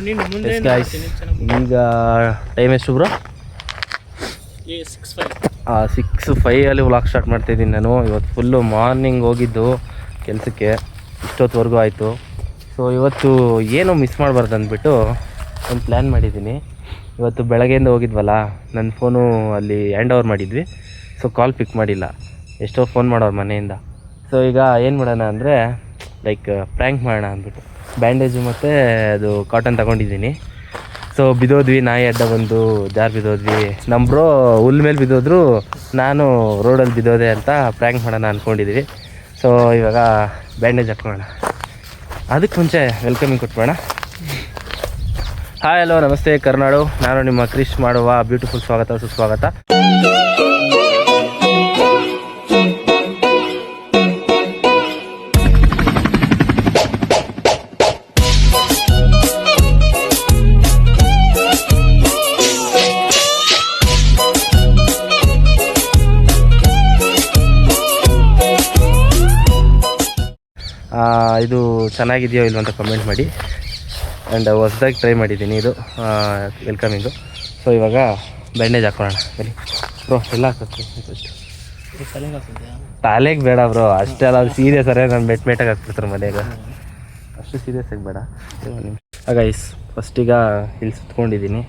ಈಗ ಟೈಮ್ ಎಷ್ಟು bro? 6:05 vlog start ಮಾಡ್ತಾಯಿದ್ದೀನಿ ನಾನು. ಇವತ್ತು ಫುಲ್ಲು ಮಾರ್ನಿಂಗ್ ಹೋಗಿದ್ದು ಕೆಲಸಕ್ಕೆ, ಇಷ್ಟೊತ್ತುವರೆಗೂ ಆಯಿತು. ಸೊ ಇವತ್ತು ಏನೂ ಮಿಸ್ ಮಾಡಬಾರ್ದು ಅಂದ್ಬಿಟ್ಟು ಒಂದು ಪ್ಲ್ಯಾನ್ ಮಾಡಿದ್ದೀನಿ. ಇವತ್ತು ಬೆಳಗ್ಗೆಯಿಂದ ಹೋಗಿದ್ವಲ್ಲ, ನನ್ನ ಫೋನು ಅಲ್ಲಿ ಹ್ಯಾಂಡ್ ಓವರ್ ಮಾಡಿದ್ವಿ. ಸೊ ಕಾಲ್ ಪಿಕ್ ಮಾಡಿಲ್ಲ, ಎಷ್ಟೋ ಫೋನ್ ಮಾಡೋರು ಮನೆಯಿಂದ. ಸೊ ಈಗ ಏನು ಮಾಡೋಣ ಅಂದರೆ ಲೈಕ್ ಪ್ರ್ಯಾಂಕ್ ಮಾಡೋಣ ಅಂದ್ಬಿಟ್ಟು ಬ್ಯಾಂಡೇಜು ಮತ್ತು ಅದು ಕಾಟನ್ ತಗೊಂಡಿದ್ದೀನಿ. ಸೊ ಬಿದ್ದೋದ್ವಿ, ನಾಯಿ ಅಡ್ಡ ಬಂದು ಜಾರು ಬಿದ್ದೋದ್ವಿ. ನಮ್ಮ ಬ್ರೋ ಹುಲ್ ಮೇಲೆ ಬಿದ್ದೋದ್ರು, ನಾನು ರೋಡಲ್ಲಿ ಬಿದ್ದೋದೆ ಅಂತ ಪ್ರ್ಯಾಂಕ್ ಮಾಡೋಣ ಅಂದ್ಕೊಂಡಿದ್ವಿ. ಸೊ ಇವಾಗ ಬ್ಯಾಂಡೇಜ್ ಹಾಕೋಣ. ಅದಕ್ಕೆ ಮುಂಚೆ ವೆಲ್ಕಮಿಂಗ್ ಕೊಟ್ಬೋಣ. ಹಾಯ್ ಹಲೋ ನಮಸ್ತೆ ಕರ್ನಾಡು, ನಾನು ನಿಮ್ಮ ಕ್ರಿಶ್ ಮಾಡುವ ಬ್ಯೂಟಿಫುಲ್ ಸ್ವಾಗತ ಸುಸ್ವಾಗತ. ಇದು ಚೆನ್ನಾಗಿದೆಯೋ ಇಲ್ಲೋ ಅಂತ ಕಮೆಂಟ್ ಮಾಡಿ. ಆ್ಯಂಡ್ ಹೊಸದಾಗಿ ಟ್ರೈ ಮಾಡಿದ್ದೀನಿ, ಇದು ವೆಲ್ಕಮಿಂಗು. ಸೊ ಇವಾಗ ಬ್ಯಾಂಡೇಜ್ ಹಾಕೋಣ ಬನ್ನಿ ಬ್ರೋ. ಎಲ್ಲ ಹಾಕೋದು ತಲೆಗೆ ಬೇಡ ಬ್ರೋ, ಅಷ್ಟೆಲ್ಲ ಸೀರಿಯಸ್ ಅರೇ ನಾನು ಮೇಟಾಗಿ ಹಾಕ್ಬಿಡ್ತಾರೆ ಮನೆಯಾಗ, ಅಷ್ಟು ಸೀರಿಯಸ್ ಆಗಿ ಬೇಡ. ಗೈಸ್ ಫಸ್ಟೀಗ ಇಲ್ಲಿ ಸುತ್ಕೊಂಡಿದ್ದೀನಿ,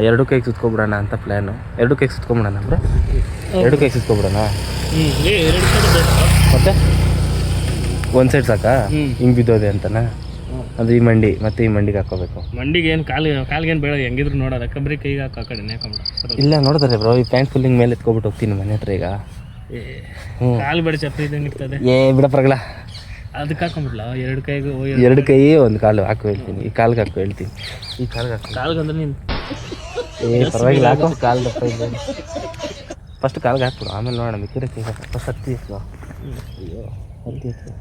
2 ಕೈಗೆ ಸುತ್ಕೊಬಿಡೋಣ ಅಂತ ಪ್ಲ್ಯಾನು. 2 ಕೈಗೆ ಸುತ್ಕೊಂಬಿಡೋಣ ಬ್ರೋ, 2 ಕೈಗೆ ಸುತ್ಕೊಬಿಡೋಣ. ಮತ್ತೆ ಒಂದು ಸೈಡ್ ಸಾಕಾ? ಹಿಂಗೆ ಬಿದ್ದೋದೆ ಅಂತನಾ? ಅದು ಈ ಮಂಡಿ ಮತ್ತೆ ಈ ಮಂಡಿಗೆ ಹಾಕೋಬೇಕು. ಮಂಡಿಗೆ ಏನು ಕಾಲ್ಗೇನು ಬೇಡ, ಹೆಂಗಿದ್ರು ನೋಡೋದು ಕಬ್ರಿ ಕೈಗೆ ಹಾಕೋ ಇಲ್ಲ ನೋಡ್ತಾರೆ ಬ್ರೋ. ಈ ಪ್ಯಾಂಟ್ ಫುಲ್ಲಿಂಗ್ ಮೇಲೆ ಎತ್ಕೊಬಿಟ್ಟು ಹೋಗ್ತೀನಿ ಮನೆ ಹತ್ರ ಈಗ. ಕಾಲು ಬೇಡ ಚಪ್ಪಲಿ ಇದ್ದಂಗೆ ಇರ್ತದೆ. ಬಿಡಪ್ರಗಳ ಅದಕ್ಕೆ ಹಾಕೊಂಬಿಡ್ಲ 2 ಕೈಗೂ 2 ಕೈ ಒಂದು ಕಾಲು ಹಾಕೋ ಹೇಳ್ತೀನಿ. ಈ ಕಾಲ್ಗೆ ಹಾಕೋ ಹೇಳ್ತೀನಿ, ಈ ಕಾಲ್ಗೆ ಹಾಕೋ. ಕಾಲ್ಗಂದ್ರೆ ನೀನು ಪರವಾಗಿಲ್ಲ ಹಾಕೋ, ಕಾಲು ದಪ್ಪ ಇದೆ. ಫಸ್ಟ್ ಕಾಲ್ಗೆ ಹಾಕ್ಬಿಡು, ಆಮೇಲೆ ನೋಡೋಣ ಮಿಕ್ಕಿರ ಕೈ ಹಾಕೋ. ಫಸ್ಟ್ ಹತ್ತಿ ಎತ್ಕೋ. ಹತ್ತಿ ಎತ್ಕೋ.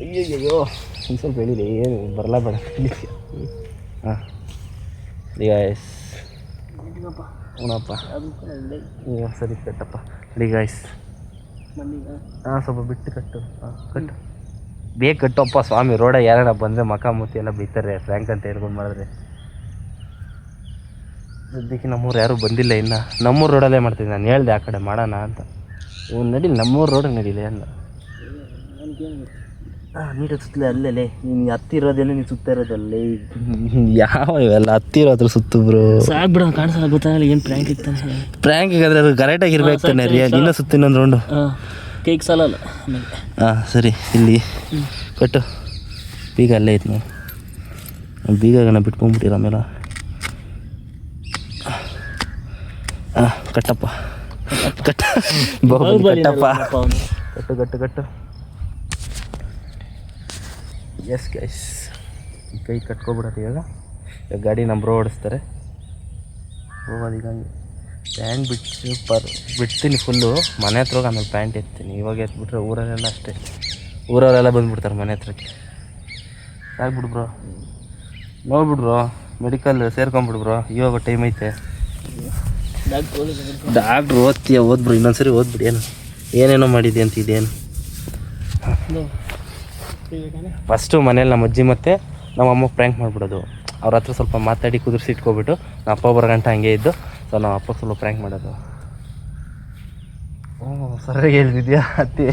ಅಯ್ಯಯ್ಯೋ ಒಂದು ಸ್ವಲ್ಪ ಹೇಳಿದೆ, ಏನು ಬರಲ್ಲ ಬೇಡ. ಹಾಂ ಈಗ ಹ್ಞೂನಪ್ಪ, ಈಗ ಸರಿ ಕಟ್ಟಪ್ಪ. ಅಡಿ ಗಾಯ್ಸ್, ಹಾಂ ಸ್ವಲ್ಪ ಬಿಟ್ಟು ಕಟ್ಟು. ಹಾಂ ಕಟ್ಟು, ಬೇಗ ಕಟ್ಟಪ್ಪ ಸ್ವಾಮಿ. ರೋಡ ಯಾರ ಬಂದರೆ ಮಕ ಮೂತಿ ಎಲ್ಲ ಬೈತಾರೆ, ಫ್ರ್ಯಾಂಕ್ ಅಂತ ಹೇಳ್ಕೊಂಡು ಮಾಡಿದ್ರೆ. ಸದ್ಯಕ್ಕೆ ನಮ್ಮೂರು ಯಾರೂ ಬಂದಿಲ್ಲ ಇನ್ನು. ನಮ್ಮೂರು ರೋಡಲ್ಲೇ ಮಾಡ್ತೀನಿ. ನಾನು ಹೇಳ್ದೆ ಆ ಕಡೆ ಮಾಡೋಣ ಅಂತ. ಇವ್ನು ನಡೀಲಿ, ನಮ್ಮೂರು ರೋಡ್ ನಡೀಲಿ ಅಂದ. ನೀಟಾಗಿ ಸುತ್ತಲೇ ಅಲ್ಲೇ. ನೀನು ಹತ್ತಿರೋದೇನೆ, ನೀನು ಸುತ್ತ ಇರೋದಲ್ಲೇ. ಯಾವ ಇವೆಲ್ಲ ಹತ್ತಿರೋದ್ರ ಸುತ್ತು ಬ್ರೋ. ಸಾಕು ಬಿಡ, ಕಾಣಿಸಲ್ಲ, ಗೊತ್ತಾಗಲ್ಲ ಏನು ಪ್ರ್ಯಾಂಕ್ ಇರ್ತಾನೆ. ಪ್ರ್ಯಾಂಕ್ ಆದರೆ ಅದು ಕರೆಕ್ಟಾಗಿ ಇರ್ಬೇಕು ತಾನೆ. ಇನ್ನೂ ಸುತ್ತ ಇನ್ನೊಂದು ರೌಂಡು ಕೇಕ್ ಸಾಲಲ್ಲ. ಹಾಂ ಸರಿ, ಇಲ್ಲಿ ಕಟ್ಟು. ಬೀಗ ಅಲ್ಲೇ ಐತೆ ನಾವು, ಬೀಗನ ಬಿಟ್ಕೊಂಡ್ಬಿಟ್ಟಿರ ಆಮೇಲೆ. ಹಾಂ ಕಟ್ಟಪ್ಪ, ಕಟ್ಟ ಕಟ್ಟಪ್ಪ, ಕಟ್ಟು ಕಟ್ಟು ಕಟ್ಟು. ಎಸ್ ಗೈಸ್, ಈ ಕೈ ಕಟ್ಕೊಬಿಡೋದು. ಇವಾಗ ಗಾಡಿ ನಮ್ಮ ಓಡಿಸ್ತಾರೆ. ಹೋಗೋದು ಈಗ ಹಂಗೆ ಪ್ಯಾಂಟ್ ಬಿಡ್ತೀನಿ ಫುಲ್ಲು. ಮನೆ ಹತ್ರ ಹೋಗಿ ಆಮೇಲೆ ಪ್ಯಾಂಟ್ ಎತ್ತೀನಿ. ಇವಾಗ ಎತ್ಬಿಟ್ರೆ ಊರಲ್ಲೆಲ್ಲ ಅಷ್ಟೇ, ಊರವರೆಲ್ಲ ಬಂದುಬಿಡ್ತಾರೆ ಮನೆ ಹತ್ರಕ್ಕೆ. ಸಾಕ್ಬಿಡು ಬ್ರೋ, ನೋಡ್ಬಿಡ್ರು ಮೆಡಿಕಲ್ ಸೇರ್ಕೊಂಬಿಡು ಬ್ರೋ. ಇವಾಗ ಟೈಮ್ ಐತೆ. ಡಾಕ್ಟ್ರು ಓದ್ಬ್ರು, ಇನ್ನೊಂದ್ಸರಿ ಓದ್ಬಿಡಿ. ಏನೇನೋ ಮಾಡಿದೆ ಅಂತ ಇದೇನು. ಫಸ್ಟು ಮನೇಲಿ ನಮ್ಮ ಅಜ್ಜಿ ಮತ್ತು ನಮ್ಮ ಅಮ್ಮ ಪ್ರ್ಯಾಂಕ್ ಮಾಡಿಬಿಡೋದು. ಅವ್ರ ಹತ್ರ ಸ್ವಲ್ಪ ಮಾತಾಡಿ ಕುದುರಿಸಿ ಇಟ್ಕೊಬಿಟ್ಟು ನಮ್ಮ ಅಪ್ಪ ಬರೋ ಗಂಟೆ ಹಂಗೆ ಇದ್ದು. ಸೊ ನಮ್ಮ ಅಪ್ಪ ಸ್ವಲ್ಪ ಪ್ರ್ಯಾಂಕ್ ಮಾಡೋದು. ಸರಿಯಾಗಿ ಹೇಳ್ತಿದ್ಯಾ ಅತ್ತಿ?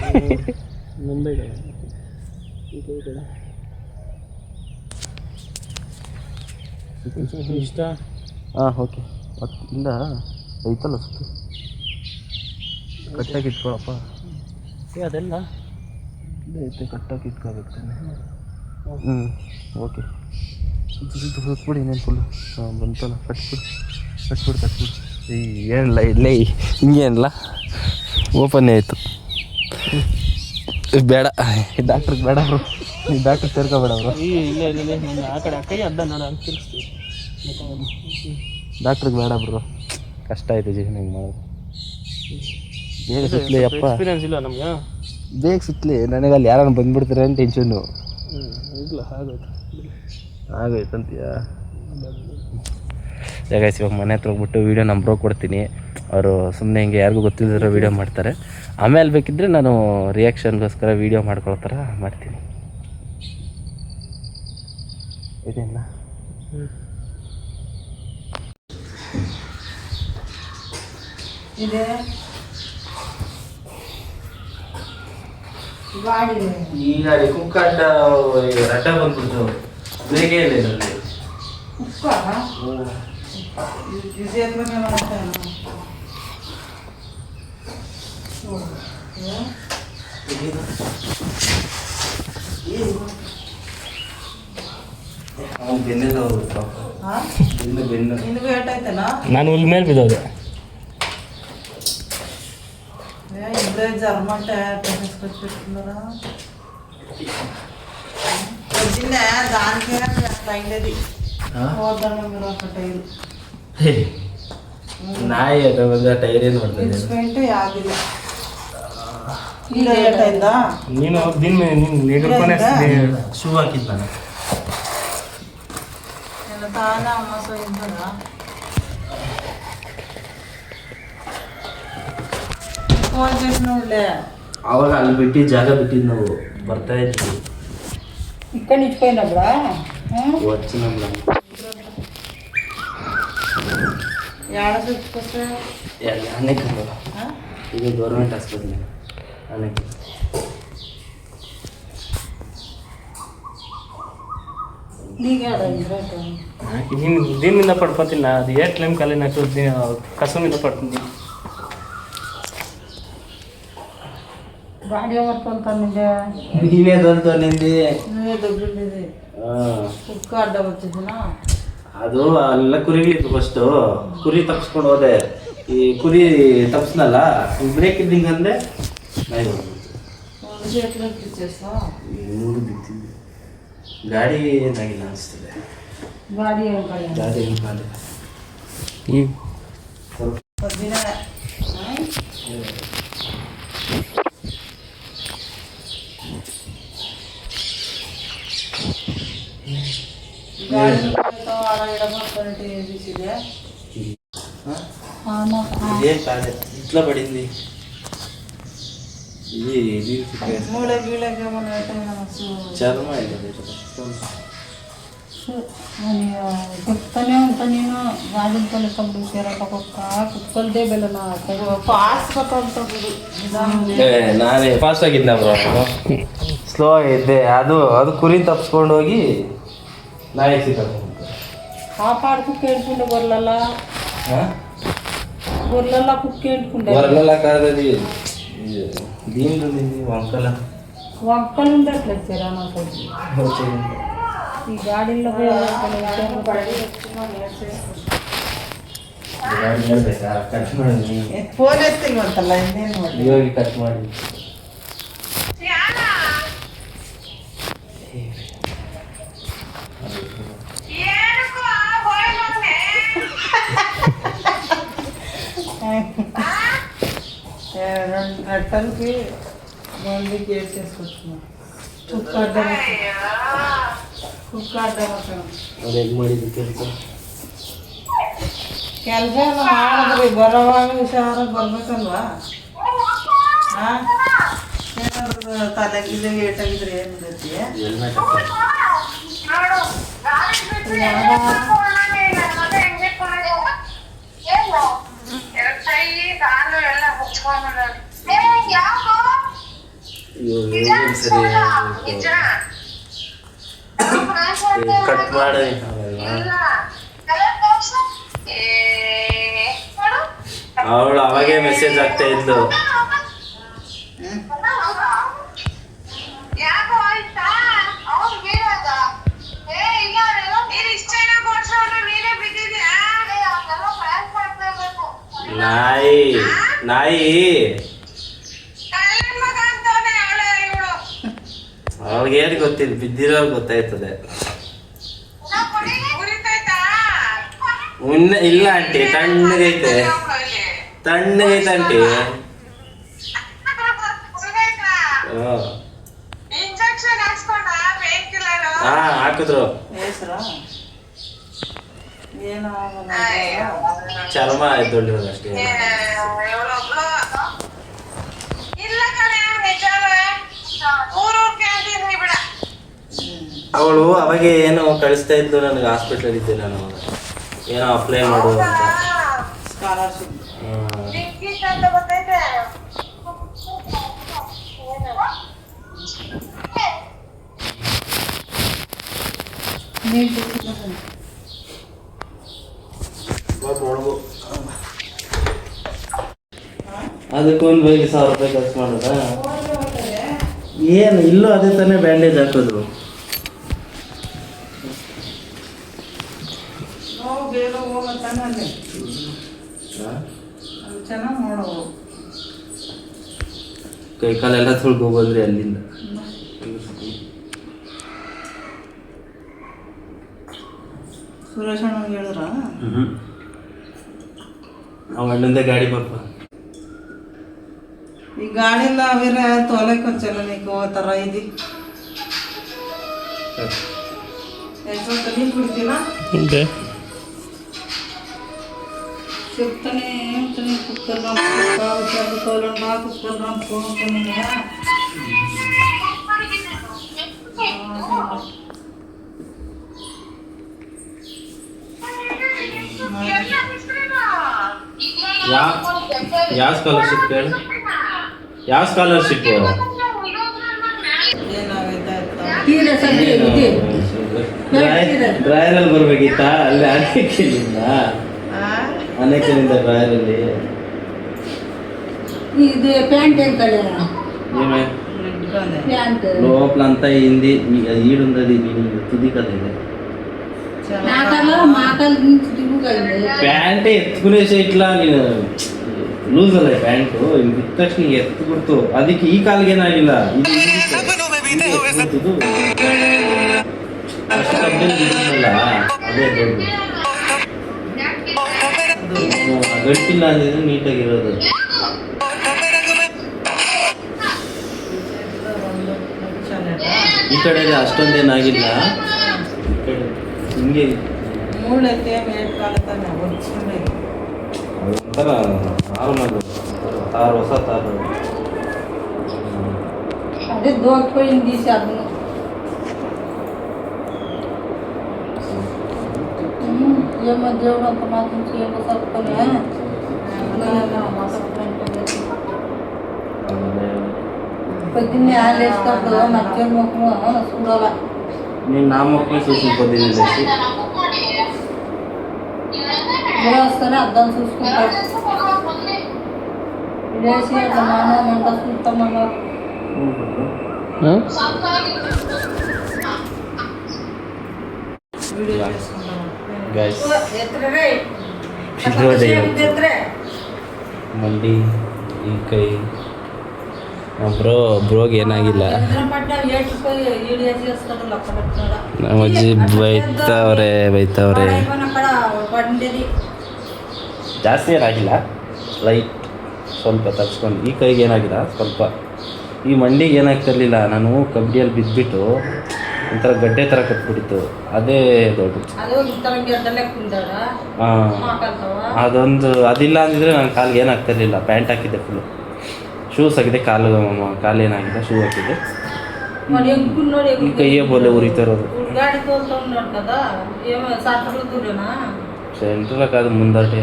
ಇಷ್ಟ. ಹಾಂ ಓಕೆ. ಇಲ್ಲ ಐತಲ್ಲ ಸುತ್ತು ಕಟ್ಟಾಗಿ ಇಟ್ಕೊಳಪ್ಪ. ಅದೆಲ್ಲ ಐತೆ, ಕಟ್ಟಾಗಿ ಇಟ್ಕೋಬೇಕು ತಾನೆ. ಓಕೆ. ಸುತ್ತಬಿಡಿ ಇನ್ನೇನು ಫುಲ್ಲು. ಹಾಂ ಬಂತಲ್ಲ, ಕಟ್ಬಿಡು. ಏನಿಲ್ಲ ಇಲ್ಲೇ ಹಿಂಗೇನಿಲ್ಲ, ಓಪನ್ನೇ ಆಯಿತು. ಬೇಡ, ಡಾಕ್ಟ್ರಿಗೆ ಬೇಡ ಬ್ರೋ, ನೀವು ಡಾಕ್ಟ್ರಿಗೆ ಸೇರ್ಕೋಬೇಡ ಬ್ರೋ. ಇಲ್ಲ ಆ ಕಡೆ ಕೈ ಅಡ್ಡ ನೋಡ ಅಂತ ತಿರ್ಸ್ತೀವಿ. ಡಾಕ್ಟ್ರಿಗೆ ಬೇಡ ಬ್ರೋ, ಕಷ್ಟ ಆಯಿತು ಜೀವನ ಹಿಂಗೆ ಮಾಡೋದು. ಬೇಗ ಸುತ್ತಲಿ ಅಪ್ಪ, ಎಕ್ಸ್ಪೀರಿಯನ್ಸ್ ಇಲ್ಲ ನಮ್ಗೆ. ಬೇಗ ಸುತ್ತಲಿ, ನನಗೆ ಅಲ್ಲಿ ಯಾರನ್ನು ಬಂದುಬಿಡ್ತಾರೆ ಅಂತ ಟೆನ್ಷನ್ನು. ಇಲ್ಲ ಆಗೋಯ್ತಂತೀಯ. ಜಾಗೈಸ್ ಇವಾಗ ಮನೆ ಹತ್ರ ಹೋಗ್ಬಿಟ್ಟು ವೀಡಿಯೋ ನಮ್ಮ ಬ್ರೋ ಕೊಡ್ತೀನಿ. ಅವರು ಸುಮ್ಮನೆ ಹಿಂಗೆ ಯಾರಿಗೂ ಗೊತ್ತಿಲ್ಲದಿರೋ ವೀಡಿಯೋ ಮಾಡ್ತಾರೆ. ಆಮೇಲೆ ಬೇಕಿದ್ದರೆ ನಾನು ರಿಯಾಕ್ಷನ್ಗೋಸ್ಕರ ವೀಡಿಯೋ ಮಾಡ್ಕೊಳ್ಳೋ ಥರ ಮಾಡ್ತೀನಿ. ಇದೆಲ್ಲ ಇದೆ ಗಾಡಿ ಈಗ ಕುಕ್ಕಡ್ಡ ರಡ್ಡ ಬಂದ್ಬಿಡ್ತು ಬೇಗ ಇಲ್ಲ ಇದರಲ್ಲಿ ಉಕ್ಕ ಇದು ಎದ್ಮೇಲೆ ಮಾಡ್ತಾನೆ ಅವ್ನು ಬೆನ್ನೆಲ್ಲ ಹೋಗ್ಬಿಟ್ಟು ಬೆನ್ನು ನಿನಗೂ ಏಟಾಯ್ತಲ್ಲ ನಾನು ಹುಲ್ ಮೇಲೆ ಬಿದ್ದೋದೆ. ಇಬ್ಬರೇ ಜರ್ಮಂಟ ಕಚ್ಚಿಟ್ಕೊಂಡಾರ పొద్దున్న దానికే అయింది ಹೋದಣ್ಣ మీరు ಟೈರ್ ನಾಯಿ ಬಂದ ಟೈರ್ ಏನು ಮಾಡ್ತದೆ ಇನ್ಸ್ಪೆಂಟ್ ಯಾವ್ದಿಲ್ಲ ಈಗ ಏಟಾಯ್ತ ನೀನು ದಿನ ನೀನು ಶೂ ಹಾಕಿದ್ದು ನಾನು ಎಲ್ಲ ತಾನ ಅಮ್ಮ ಸೋಯಿದ್ದಲ್ಲ ಫೋನ್ చేసి ನೋಡ್ಲೆ ಅವಾಗ ಅಲ್ಲಿ ಬಿಟ್ಟು ಜಾಗ ಬಿಟ್ಟಿದ್ದು ನಾವು ಬರ್ತಾ ಇದ್ವಿ ఇక్కడ నిచ్చిపోయినప్పుడా వచ్చినాం ఏడ చూసుకొస్తే అనేక ఇది గవర్నమెంట్ హాస్పిటల్ అనేక ನೀನು దీనింద పడిపోతున్నా అది ఏ క్లైమ్ కలిగినట్టు కసం మీద పడుతుంది. ಗಾಡಿ ఎవరు తోలుతానండి ನೀನೇ ತೋಲ್ತೋನಿಂದಿ నువ్వే దొబ్బిండేది ಕುಕ್ಕ ಅಡ್ಡ ಬರ್ತಿದ್ದೀನಾ ಅದು ಅಲ್ಲೆಲ್ಲ ಕುರಿಗಳಿತ್ತು ಫಸ್ಟು ಕುರಿ ತಪ್ಪಿಸ್ಕೊಂಡು ಹೋದೆ ಈ ಕುರಿ ತಪ್ಪಿಸ್ನಲ್ಲ ಬ್ರೇಕ್ ಇದ್ದಿಂಗ ಅಂದ್ರೆ ನಾಯಿ ಒಂದು చేతిలో ఇచ్చేస్తా ಮೂರು ಬಿತ್ತಿದ್ದೆ ಗಾಡಿ ಏನಾಗಿಲ್ಲ ಅನಿಸ್ತದೆ ಗಾಡಿ ఏం కాదు ಗಾಡಿ ಏನು ಕಾಲಿಲ್ಲ ఈ పొద్దున ಗಾಡಿ ಆಡ ಇಡ ಮಾಡ್ಕೊಂಡೆ ಬಿಸಿದೆ ఇదే కాదే ఇట్లా పడింది ఇది ఇది ಮೂಳೆ ಗೀಳೆಗೆ మన ఏటైనా చర్మ ఇది చెప్తానే ఉంటా నేను గాడిని తొలకప్పుడు సేరటొక్క కుక్కలదే ಬೆಲ್ಲನ ಪಾಸ್ ಕೊಟ್ಟಂತದ್ದು ನಾನೇ ಫಾಸ್ಟ್ ಆಗಿದ್ದ ಬ್ರೋ ಸ್ಲೋ ಇದ್ದೆ ಅದು ಅದು ಕುರಿ ತಪ್ಪಿಸ್ಕೊಂಡು ಹೋಗಿ ನಾಯಿ ಸಿಕ್ಕೊಂಡು కాపాడు కుక్క ఎంటుకుంటే గొర్రెల కుక్క ఎంటుకుంటే వరల కాదది దీంట్లో వంకల వంకలు ఉండట్లేదు నాకు ఈ గాడిలో ಕಟ್ ಮಾಡಿ ಫೋನ್ ಎತ್ತಿಲ್ವಂತಲ್ಲ ಇನ್ನೇನು ಮಾಡಿ ಇವಾಗ ಕಟ್ ಮಾಡಿ గంటలకి మళ్ళీ గేట్ చేసుకొచ్చుకున్నాం కుక్క అడ్డం ಅದು ಹೆಂಗೆ ಮಾಡಿದ್ದು ಕೆಲಸ ಕೆಲಸ ಎಲ್ಲ ಮಾಡಿದ್ರಿ ಬರೋವಾಗ ಹುಷಾರ ಬರ್ಬೇಕಲ್ವಾ ಏನಾದ್ರು ತಲೆಗಿಲ್ಲ ಏಟಾಗಿದ್ರೆ ಏನು ಗತಿ ಹೆಲ್ಮೆಟ್ ಕಟ್ ಮಾಡಿ ಅವಳು ಅವಾಗೇ ಮೆಸೇಜ್ ಆಗ್ತಾ ಇದ್ಲು ನಾಯಿ ನಾಯಿ ಅವಳಿಗೆ ಏನು ಗೊತ್ತಿಲ್ಲ ಬಿದ್ದಿರೋರು ಗೊತ್ತಾಯ್ತದೆ ಇಲ್ಲ ಆಂಟಿ ತಣ್ಣಗೈತೆ ತಣ್ಣಗೈತೆ ಆಂಟಿ ಹಾ ಹಾಕಿದ್ರು ಚರ್ಮ ಎದ್ದೊಳ್ಳಿರೋದು ಅಷ್ಟೇ ಅವಳು ಅವಾಗೆ ಏನೋ ಕಳಿಸ್ತಾ ಇದ್ದು ನನಗೆ ಹಾಸ್ಪಿಟ್ಲಲ್ಲಿ ಇದ್ದೆ ನಾನು ಅವಾಗ. ಏನೋ ಅಪ್ಲೈ ಮಾಡು ಅಂತ. ಸ್ಕಾಲರ್ಶಿಪ್ ಅದಕ್ಕೊಂದು 5,000 ರೂಪಾಯಿ ಖರ್ಚು ಮಾಡೋದಾ? ಏನು ಇಲ್ಲೂ ಅದೇ ತಾನೇ ಬ್ಯಾಂಡೇಜ್ ಹಾಕೋದು. ಬೇಗ ಹೋಗತ್ತಾನಲ್ಲಿ ಚೆನ್ನಾಗಿ ನೋಡೋ ಕೈ ಕಾಲೆಲ್ಲ ತೊಳ್ಕೊ ಬಂದ್ರಿ ಅಲ್ಲಿಂದ. ಸುರೇಶ್ ಅಣ್ಣ ಹೇಳಿದ್ರ ಅವ ಅಣ್ಣಂದೇ ಗಾಡಿ ಪಾಪ. ಈ ಗಾಡಿಲ್ಲ ಅವೇರ ತೊಲೆ ಖರ್ಚಲ್ಲ ನೀನು ಹೋಗ್ತಾರ ಇದು ಎಷ್ಟೊತ್ತ ನೀರು ಕುಡಿತೀನ చెప్తానే ఏమిటని కుక్కలు కావచ్చు తోలండి కుక్కలు పోతుంది ಯಾವ ಸ್ಕಾಲರ್ಶಿಪ್ ಹೇಳಿ? ಯಾವ ಸ್ಕಾಲರ್ಶಿಪ್? ಡ್ರೈರಲ್ಲಿ ಬರ್ಬೇಕಿತ್ತಾ? ಅಲ್ಲಿ ಅನೇಕಲಿಂದ ಡ್ರೈರಲ್ಲಿ ಇದು ಪ್ಯಾಂಟ್ ఏం కలర్ ప్యాంట్ లోపలంతా అయింది. ఈడుందది తుది కదా ఇది. ప్యాంట్ ఎత్తుకునేసి ఇట్లా నేను ಲೂಸ್ ಅಲ್ಲ ಪ್ಯಾಂಟು. ಬಿದ್ದ ತಕ್ಷಣ ಎತ್ತು ಕೊಡ್ತು. ಅದಕ್ಕೆ ಈ ಕಾಲಿಗೇನಾಗಿಲ್ಲ. ಇದು ಅಷ್ಟು ಕಬ್ಬಿಲ್ಲ ಅದೇ ದೊಡ್ಡ ಗಟ್ಟಿಲ್ಲ ಅಂದಿದ್ರೆ ನೀಟಾಗಿರೋದು. ಈ ಕಡೆ ಅಷ್ಟೊಂದೇನಾಗಿಲ್ಲ. ಈ ಕಡೆ ಹಿಂಗೆ ಒಂಥರ ನಾರ್ಮಲ್ ತಾರು, ಹೊಸ ತಾರು. అదే దోకపోయింది తీసాను ఏమో దేవుడు అంత మాత్రం చేయడం సరుకునే పొద్దున్నే ఆలేసుకుంటూ మధ్య ముఖము చూడాల. నేను నా ముఖమే చూసి పొద్దున్నే లేచి వస్తానే అర్థం చూసుకుంటాడు. లేచి అట్లా మనం మంట చూస్తామన్నా ಮಂಡಿ ಈ ಕೈ ಬ್ರೋಗೆ ಏನಾಗಿಲ್ಲ. ನಮ್ಮ ಅಜ್ಜಿ ಬೈತಾವ್ರೆ. ಜಾಸ್ತಿ ಏನಾಗಿಲ್ಲ, ಲೈಟ್ ಸ್ವಲ್ಪ ತಗ್ಸ್ಕೊಂಡು. ಈ ಕೈಗೆ ಏನಾಗಿಲ್ಲ, ಸ್ವಲ್ಪ ಈ ಮಂಡಿಗೆ ಏನಾಗ್ತಿರ್ಲಿಲ್ಲ. ನಾನು ಕಬಡ್ಡಿಯಲ್ಲಿ ಬಿದ್ದುಬಿಟ್ಟು ಒಂಥರ ಗಡ್ಡೆ ಥರ ಕಟ್ಬಿಟ್ಟಿತ್ತು. ಅದೇ ದೊಡ್ಡ. ಹಾಂ, ಅದೊಂದು ಅದಿಲ್ಲ ಅಂದಿದ್ರೆ ನನ್ನ ಕಾಲಿಗೆ ಏನಾಗ್ತಿರ್ಲಿಲ್ಲ. ಪ್ಯಾಂಟ್ ಹಾಕಿದ್ದೆ ಫುಲ್ಲು, ಶೂಸ್ ಹಾಕಿದ್ದೆ. ಕಾಲು ಏನಾಗಿದೆ, ಶೂ ಹಾಕಿದ್ದೆ. ಈ ಕೈಯೇ ಬೋಲೆ ಉರಿತಾ ಇರೋದು. ಸೆಂಟ್ರಲ್ಲ ಕಾದು ಮುಂದಾಟೆ.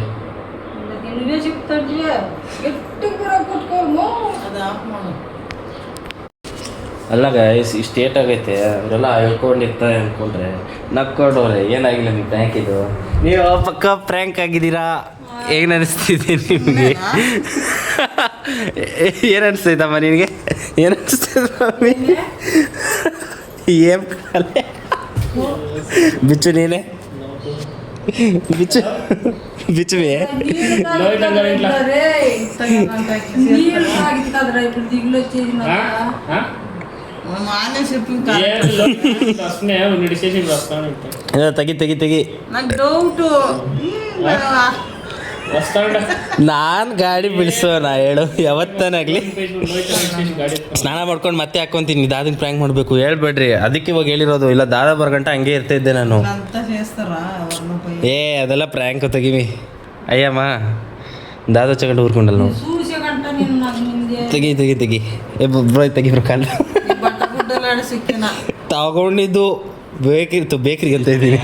ಅಲ್ಲ ಗೈಸ್, ಇಷ್ಟು ಏಟ್ ಆಗೈತೆ. ಅವರೆಲ್ಲ ಹೇಳ್ಕೊಂಡಿರ್ತಾರೆ ಅಂದ್ಕೊಂಡ್ರೆ ನಕ್ಕೊಂಡವ್ರೆ. ಏನಾಗಿಲ್ಲ ನೀವು ಪ್ರ್ಯಾಂಕ್ ಇದು. ನೀವು ಪಕ್ಕ ಪ್ರ್ಯಾಂಕ್ ಆಗಿದ್ದೀರಾ. ಏನು ಅನಿಸ್ತಿದೆ ನಿಮಗೆ? ಏನು ಅನಿಸ್ತೈತಮ್ಮ ನಿನಗೆ? ಏನು ಅನಿಸ್ತೈತಮ್ಮ? ಏನ್ ಕಾಲೇ ಬಿಚ್ಚು, ನೀನೆ ಬಿಚ್ಚು ಬಿಚ್ಚುವೆ. ತೆಗಿ ತೆಗಿ ತೆಗಿ. ನಾನು ಗಾಡಿ ಬಿಡಿಸೋ ನಾ ಹೇಳು ಯಾವತ್ತನಾಗ್ಲಿ. ಸ್ನಾನ ಮಾಡ್ಕೊಂಡು ಮತ್ತೆ ಹಾಕೊಂತೀನಿ. ದಾದಿನ ಪ್ರ್ಯಾಂಕ್ ಮಾಡಬೇಕು ಹೇಳ್ಬೇಡ್ರಿ. ಅದಕ್ಕೆ ಇವಾಗ ಹೇಳಿರೋದು. ಇಲ್ಲ ದಾದ ಬರಗಂಟ ಹಂಗೆ ಇರ್ತಿದ್ದೆ ನಾನು. ಅದೆಲ್ಲ ಪ್ರ್ಯಾಂಕ್ ತೆಗಿವಿ. ಅಯ್ಯಮ್ಮ ದಾದ ಚಗಂಡು ಊರ್ಕೊಂಡಲ್ಲ ನಾವು. ತೆಗಿ ತೆಗಿ ತೆಗಿ. ಬ್ರೋ ತೆಗಿ ಬ್ರೋ ಕಾಲ ತಗೊಂಡಿದ್ದು ಬೇಕ್ರಿಗೆ ಅಂತ ಇದ್ದೀನಿ.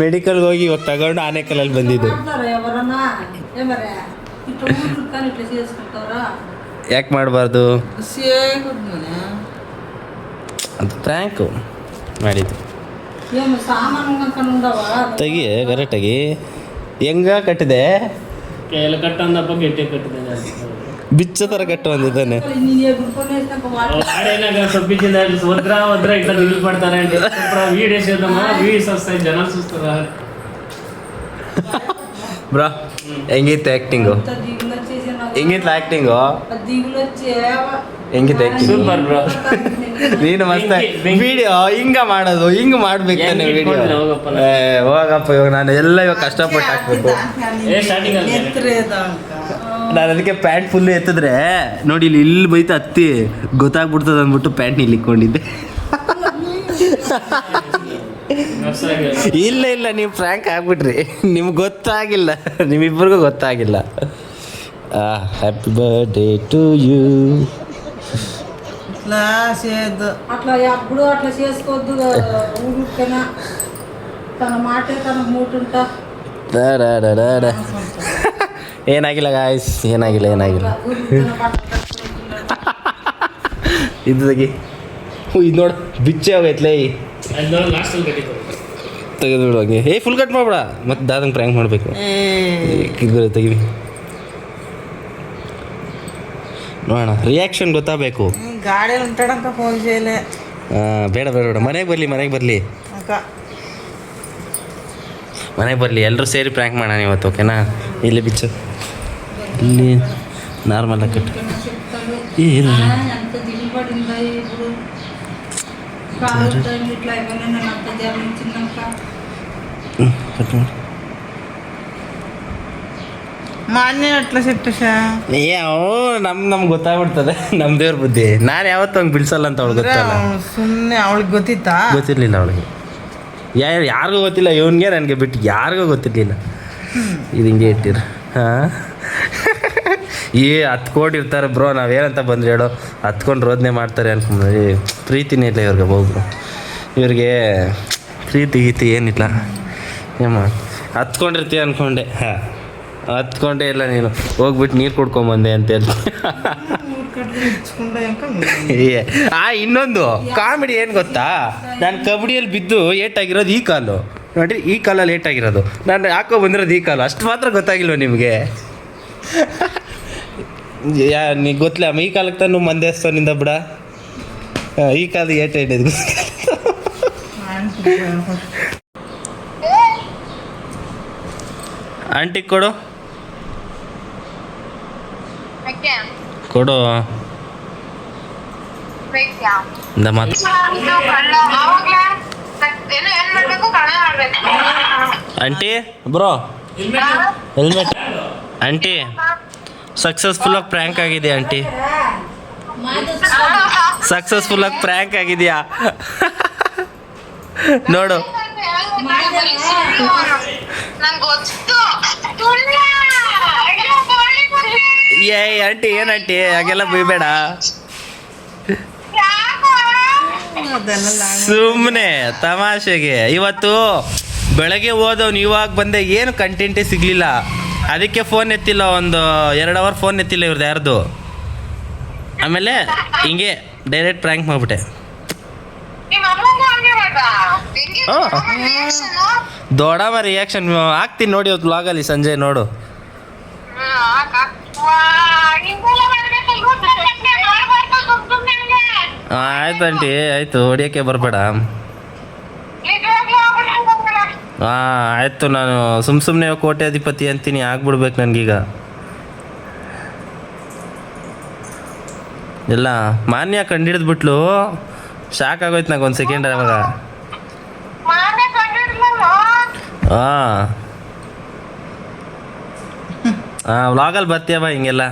ಮೆಡಿಕಲ್ಗೆ ಹೋಗಿ ಇವಾಗ ತಗೊಂಡು ಆನೆಕಲ್ಲಲ್ಲಿ ಬಂದಿದ್ದು. ಯಾಕೆ ಮಾಡಬಾರ್ದು? ಅದು ಪ್ರ್ಯಾಂಕು ಮಾಡಿದ್ದು. ತೆಗಿ ಕರೆಕ್ಟಾಗಿ ಹೆಂಗ ಕಟ್ಟಿದೆ? ಎಲ್ಲ ಕಟ್ಟಂದಪ್ಪ ಗಟ್ಟಿ ಕಟ್ಟಿದೆ. ಬಿಚ್ಚ ಥರ ಕಟ್ಟು ಅಂದಿದ್ದಾನೆ. ಒದ್ರ ಇಟ್ಟ ರಿಲೀಸ್ ಮಾಡ್ತಾರೆ ವೀಡಿಯೋ ಸೇದಮ್ಮ ವೀಡಿಯೋಸ್ ವస్తాయి ಜನ చూస్తారా ಬ್ರೋ ಹೆಂಗಿತ್ತು ಆ್ಯಕ್ಟಿಂಗು? ಹೆಂಗಿತ್ತು ಆ್ಯಕ್ಟಿಂಗು? ಹೆಂಗಿತ್ತು ಆ್ಯಕ್ಟಿಂಗ್? Super bro. ನೀನು ಮಸ್ತ ವಿಡಿಯೋ ಹಿಂಗ ಮಾಡೋದು, ಹಿಂಗೆ ಮಾಡ್ಬೇಕು ತಾನೆ ವಿಡಿಯೋ. ಹೋಗಪ್ಪ, ಇವಾಗ ನಾನು ಎಲ್ಲ ಇವಾಗ ಕಷ್ಟಪಟ್ಟು ಹಾಕ್ಬೇಕು. ನಾನು ಅದಕ್ಕೆ ಪ್ಯಾಂಟ್ ಫುಲ್ಲು ಎತ್ತಿದ್ರೆ ನೋಡಿ ಇಲ್ಲಿ ಬೈತ ಹತ್ತಿ ಗೊತ್ತಾಗ್ಬಿಡ್ತದೆ ಅಂದ್ಬಿಟ್ಟು ಪ್ಯಾಂಟ್ ಇಲ್ಲಿ ಇಕ್ಕೊಂಡಿದ್ದೆ. ಇಲ್ಲ ನೀವು ಫ್ರ್ಯಾಂಕ್ ಆಗ್ಬಿಟ್ರಿ, ನಿಮ್ಗೆ ಗೊತ್ತಾಗಿಲ್ಲ, ನಿಮ್ಮಿಬ್ಬರಿಗೂ ಗೊತ್ತಾಗಿಲ್ಲ. Happy birthday to you. అట్లా ఎప్పుడు అట్లా చేసుకోవద్దు ఊరికైనా తన మాటే తనకు మూటుంటా. ಏನಾಗಿಲ್ಲ ಗಾಯ್ಸ್, ಏನಾಗಿಲ್ಲ. ಇದು ತೆಗಿ. ಇದು ನೋಡಿ ಬಿಚ್ಚೆ ಹೋಗೈತ್ಲೇ. ತೆಗೆದು ಬಿಡು ಹಂಗೆ. ಫುಲ್ ಕಟ್ ಮಾಡ್ಬೇಡ, ಮತ್ತೆ ದಾದಂಗೆ ಪ್ರ್ಯಾಂಕ್ ಮಾಡಬೇಕು. ತೆಗಿ ನೋಡೋಣ, ರಿಯಾಕ್ಷನ್ ಗೊತ್ತಾಗಬೇಕು. ಗಾಡಿ ಉಂಟಾಡಂಕ ಫೋನ್ చేయలే. ಬೇಡ ಮನೆಗೆ ಬರಲಿ ಎಲ್ಲರೂ ಸೇರಿ ಪ್ರ್ಯಾಂಕ್ ಮಾಡೋಣ ಇವತ್ತು, ಓಕೆನಾ? ಇಲ್ಲಿ ಬಿಚ್ಚು, ಇಲ್ಲಿ ನಾರ್ಮಲ್ ಆಗಿ ಕಟ್ಟು. ಏನು ఎంత దిగుబడిందా ఇప్పుడు కాలు టైం ఇట్లా అయిపోయినా నేను అంత ధ్యానించినాక ಕಟ್ ಮಾಡಿ. ಮಾನ್ಯ ಅಟ್లా ಸಿಟ್ಟುಷಾ ನಮ್ಗೆ ಗೊತ್ತಾಗ್ಬಿಡ್ತದೆ, ನಮ್ಮ ದೇವ್ರ ಬುದ್ಧಿ. ನಾನು ಯಾವತ್ತೂ ಹಂಗೆ ಬಿಡಿಸಲ್ಲ ಅಂತ ಅವಳು ಗೊತ್ತಲ್ಲ. ಸುಮ್ಮನೆ ಅವಳಿಗೆ ಗೊತ್ತಿರಲಿಲ್ಲ ಅವಳಿಗೆ, ಯಾರಿಗೂ ಗೊತ್ತಿಲ್ಲ. ಇವನಿಗೆ ನನಗೆ ಬಿಟ್ಟು ಯಾರಿಗೂ ಗೊತ್ತಿರಲಿಲ್ಲ. ಇದು ಹಿಂಗೆ ಇಟ್ಟಿರು. ಹಾಂ 10 ಕೋಟಿ ಇರ್ತಾರೆ ಬ್ರೋ, ನಾವೇನಂತ ಬಂದ್ರೆ ಹೇಳೋ, ಹತ್ಕೊಂಡು ರೋದನೆ ಮಾಡ್ತಾರೆ ಅನ್ಕೊಂಡ್ರೆ ಪ್ರೀತಿನೇ ಇಲ್ಲ ಇವ್ರಿಗೆ. ಹೋಗ್ರು ಇವ್ರಿಗೆ ಪ್ರೀತಿ ಗೀತಿ ಏನಿಲ್ಲ. ಏಮ್ಮ ಹತ್ಕೊಂಡಿರ್ತೀಯ ಅಂದ್ಕೊಂಡೆ. ಹತ್ಕೊಂಡೇ ಇಲ್ಲ, ನೀನು ಹೋಗ್ಬಿಟ್ಟು ನೀರು ಕುಡ್ಕೊಂಬಂದೆ ಅಂತ ಹೇಳಿ. ಇನ್ನೊಂದು ಕಾಮಿಡಿ ಏನು ಗೊತ್ತಾ, ನಾನು ಕಬಡ್ಡಿಯಲ್ಲಿ ಬಿದ್ದು ಏಟಾಗಿರೋದು ಈ ಕಾಲು ನೋಡ್ರಿ, ಈ ಕಾಲಲ್ಲಿ ಏಟಾಗಿರೋದು. ನಾನು ಹಾಕೋ ಬಂದಿರೋದು ಈ ಕಾಲು, ಅಷ್ಟು ಮಾತ್ರ ಗೊತ್ತಾಗಿಲ್ವ ನಿಮಗೆ? ನೀ ಗೊತ್ತಿಲ್ಲ, ಈ ಕಾಲಕ್ಕೆ ತಾನು ಮಂದೇಸ್ತವನಿಂದ ಬಿಡ, ಈ ಕಾಲ ಏಟ ಹಿಡಿದು. ಆಂಟಿ ಕೊಡು ಮಾತು. Aunty bro helmet. ಆಂಟಿ ಸಕ್ಸಸ್ಫುಲ್ಲಾಗಿ ಪ್ರ್ಯಾಂಕ್ ಆಗಿದೆ ಆಂಟಿ, ಸಕ್ಸಸ್ಫುಲ್ಲಾಗಿ ಪ್ರ್ಯಾಂಕ್ ಆಗಿದೆಯಾ ನೋಡು. ಆಂಟಿ ಏನಂಟಿ ಹಾಗೆಲ್ಲ ಬೈಬೇಡ, ಸುಮ್ಮನೆ ತಮಾಷೆಗೆ. ಇವತ್ತು ಬೆಳಗ್ಗೆ ಹೋದವ್ನು ಇವಾಗ ಬಂದೆ, ಏನು ಕಂಟೆಂಟೇ ಸಿಗಲಿಲ್ಲ, ಅದಕ್ಕೆ ಫೋನ್ ಎತ್ತಿಲ್ಲ. ಒಂದು 2 ಅವರ್ ಫೋನ್ ಎತ್ತಿಲ್ಲ ಇವ್ರದ್ದು ಯಾರ್ದು. ಆಮೇಲೆ ಹಿಂಗೆ ಡೈರೆಕ್ಟ್ ಪ್ರ್ಯಾಂಕ್ ಮಾಡಿಬಿಟ್ಟೆ. ದೊಡ್ಡವ ರಿಯಾಕ್ಷನ್ ಹಾಕ್ತೀನಿ ನೋಡಿ ಇವತ್ತು ವ್ಲಾಗಲ್ಲಿ ಸಂಜೆ ನೋಡು. ಆಯ್ತು ಆಂಟಿ ಆಯಿತು, ಹೊಡಿಯೋಕ್ಕೆ ಬರಬೇಡ. ಆಯಿತು, ನಾನು ಸುಮ್ಮನೆ ಕೋಟ್ಯಾಧಿಪತಿ ಅಂತೀನಿ, ಆಗ್ಬಿಡ್ಬೇಕು ನನಗೀಗ. ಎಲ್ಲ ಮಾನ್ಯ ಕಂಡಿಡಿದ್ಬಿಟ್ಲು, ಶಾಕ್ ಆಗೋಯ್ತು ನಂಗೆ 1 ಸೆಕೆಂಡ್ ಅವಾಗ. ವ್ಲಾಗಲ್ಲಿ ಬರ್ತೀಯ ಬಾ, ಹಿಂಗೆಲ್ಲ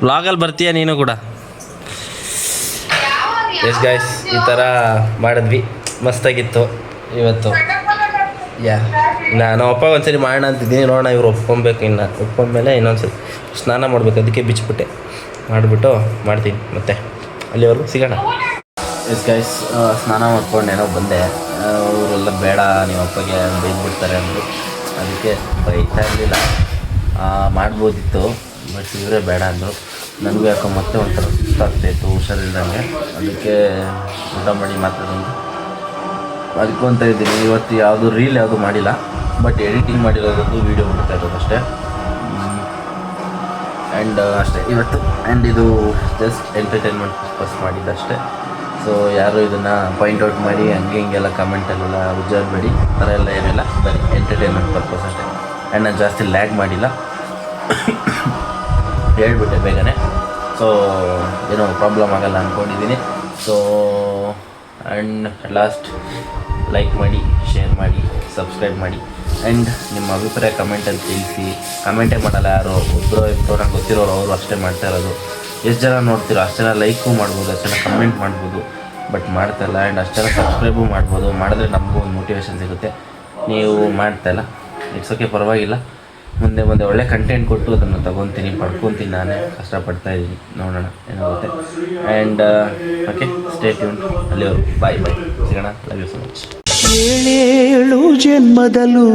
ವ್ಲಾಗಲ್ಲಿ ಬರ್ತೀಯ ನೀನು ಕೂಡ. ಎಸ್ ಗಾಯ್ಸ್, ಈ ಥರ ಮಾಡಿದ್ವಿ, ಮಸ್ತಾಗಿತ್ತು ಇವತ್ತು. ನಾನು ಅಪ್ಪ ಒಂದ್ಸರಿ ಮಾಡೋಣ ಅಂತಿದ್ದೀನಿ, ನೋಡೋಣ ಇವ್ರು ಒಪ್ಕೊಬೇಕು. ಇನ್ನು ಒಪ್ಕೊಂಡ್ಮೇಲೆ ಇನ್ನೊಂದ್ಸರಿ ಸ್ನಾನ ಮಾಡಬೇಕು, ಅದಕ್ಕೆ ಬಿಚ್ಬಿಟ್ಟೆ. ಮಾಡಿಬಿಟ್ಟು ಮಾಡ್ತೀನಿ ಮತ್ತೆ. ಅಲ್ಲಿವರೆಗೂ ಸಿಗೋಣ. ಎಸ್ ಗೈಸ್, ಸ್ನಾನ ಮಾಡ್ಕೊಂಡೇನೋ ಬಂದೆ. ಅವರೆಲ್ಲ ಬೇಡ ನಿಮ್ಮ ಅಪ್ಪಗೆ ಬೈದ್ಬಿಡ್ತಾರೆ ಅಂದರು. ಅದಕ್ಕೆ ಬೈತಾ ಇರಲಿಲ್ಲ, ಮಾಡ್ಬೋದಿತ್ತು. ಬಟ್ ಇವರೇ ಬೇಡ ಅಂದರು. ನನಗೂ ಯಾಕೋ ಮತ್ತೆ ಒಂಥರ ಸುಸ್ತಾಗ್ತಾಯಿತ್ತು ಹುಷಾರಿಲ್ದಂಗೆ. ಅದಕ್ಕೆ ಊಟ ಮಾಡಿ ಮಾತಾಡೋದು ಅದಕ್ಕೂ ಅಂತ ಇದ್ದೀನಿ. ಇವತ್ತು ಯಾವುದು ರೀಲ್ ಯಾವುದು ಮಾಡಿಲ್ಲ, ಬಟ್ ಎಡಿಟಿಂಗ್ ಮಾಡಿರೋದೊಂದು ವೀಡಿಯೋ ಬಿಡ್ತಾ ಇರೋದು ಅಷ್ಟೇ. ಆ್ಯಂಡ್ ಅಷ್ಟೇ ಇವತ್ತು. ಆ್ಯಂಡ್ ಇದು ಜಸ್ಟ್ ಎಂಟರ್ಟೈನ್ಮೆಂಟ್ ಪರ್ಪಸ್ ಮಾಡಿದ್ದಷ್ಟೇ. ಸೊ ಯಾರು ಇದನ್ನು ಪಾಯಿಂಟ್ಔಟ್ ಮಾಡಿ ಹಂಗೆ ಹಿಂಗೆಲ್ಲ ಕಮೆಂಟಲ್ಲೆಲ್ಲ ಉಜ್ಜಾಡಬೇಡಿ, ಆ ಥರ ಎಲ್ಲ ಏನಿಲ್ಲ, ಬರೀ ಎಂಟರ್ಟೈನ್ಮೆಂಟ್ ಪರ್ಪಸ್ ಅಷ್ಟೇ. ಆ್ಯಂಡ್ ನಾನು ಜಾಸ್ತಿ ಲ್ಯಾಗ್ ಮಾಡಿಲ್ಲ, ಹೇಳ್ಬಿಟ್ಟೆ ಬೇಗನೆ. ಸೊ ಏನೋ ಪ್ರಾಬ್ಲಮ್ ಆಗಲ್ಲ ಅಂದ್ಕೊಂಡಿದ್ದೀನಿ. ಸೊ ಆ್ಯಂಡ್ ಲಾಸ್ಟ್, ಲೈಕ್ ಮಾಡಿ, ಶೇರ್ ಮಾಡಿ, ಸಬ್ಸ್ಕ್ರೈಬ್ ಮಾಡಿ. ಆ್ಯಂಡ್ ನಿಮ್ಮ ಅಭಿಪ್ರಾಯ ಕಮೆಂಟಲ್ಲಿ ತಿಳಿಸಿ. ಕಮೆಂಟೇ ಮಾಡಲ್ಲ ಯಾರು, ಒಬ್ಬರು ಇಬ್ಬರು ನಂಗೆ ಗೊತ್ತಿರೋರು ಅವರು ಅಷ್ಟೇ ಮಾಡ್ತಾ ಇರೋದು. ಎಷ್ಟು ಜನ ನೋಡ್ತೀರೋ ಅಷ್ಟು ಜನ ಲೈಕು ಮಾಡ್ಬೋದು, ಅಷ್ಟು ಜನ ಕಮೆಂಟ್ ಮಾಡ್ಬೋದು, ಬಟ್ ಮಾಡ್ತಾಯಿಲ್ಲ. ಆ್ಯಂಡ್ ಅಷ್ಟು ಜನ ಸಬ್ಸ್ಕ್ರೈಬು ಮಾಡ್ಬೋದು. ಮಾಡಿದ್ರೆ ನಮಗೂ ಒಂದು ಮೋಟಿವೇಶನ್ ಸಿಗುತ್ತೆ. ನೀವು ಮಾಡ್ತಾಯಿಲ್ಲ, ಇಟ್ಸ್ ಓಕೆ, ಪರವಾಗಿಲ್ಲ. ಮುಂದೆ ಒಳ್ಳೆ ಕಂಟೆಂಟ್ ಕೊಟ್ಟು ಅದನ್ನು ತೊಗೊತೀನಿ, ಪಡ್ಕೊತೀನಿ. ನಾನೇ ಕಷ್ಟಪಡ್ತಾಯಿದ್ದೀನಿ, ನೋಡೋಣ ಏನಾಗುತ್ತೆ. And okay, stay tune. ಅಲ್ಲಿವರು ಬಾಯ್ ಸಿಗೋಣ. Love you so much. 7 ಜನ್ಮದಲ್ಲೂ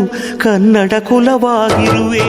ಕನ್ನಡ ಕುಲವಾಗಿರುವೆ.